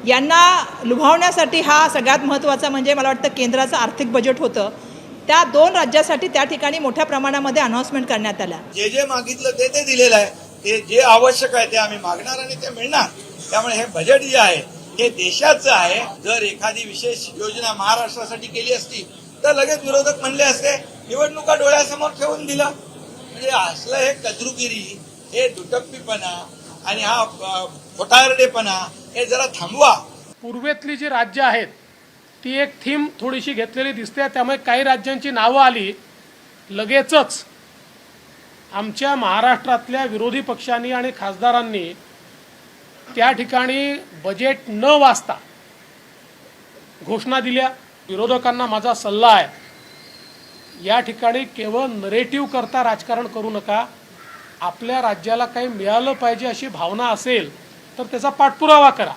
यांना लुभावण्यासाठी हा सगळ्यात महत्त्वाचा म्हणजे मला वाटतं केंद्राचं आर्थिक बजेट होतं. त्या 2 राज्यासाठी त्या ठिकाणी मोठ्या प्रमाणामध्ये अनाउन्समेंट करण्यात आल्या. जे जे मागितलं ते दिलेलं आहे. ते जे आवश्यक आहे ते आम्ही मागणार आणि ते मिळणार. त्यामुळे हे बजेट जे आहे हे देशाचं आहे. जर एखादी विशेष योजना महाराष्ट्रासाठी केली असती तर लगेच विरोधक म्हणले असते निवडणुका डोळ्यासमोर ठेवून दिलं. म्हणजे असलं हे कद्रुगिरी, हे दुटप्पीपणा आणि हा खोटारडेपणा हे जरा थांबवा. पूर्वेतली जी राज्य आहेत ती एक थीम थोडीशी घेतलेली दिसते. त्यामुळे काही राज्यांची नावं आली लगेचच आमच्या महाराष्ट्रातल्या विरोधी पक्षांनी आणि खासदारांनी त्या ठिकाणी बजेट न वाचता घोषणा दिल्या. विरोधकांना माझा सल्ला आहे, या ठिकाणी केवळ नरेटिव्ह करता राजकारण करू नका. आपल्या राज्याला काही मिळालं पाहिजे अशी भावना असेल तर त्याचा पाठपुरावा करा.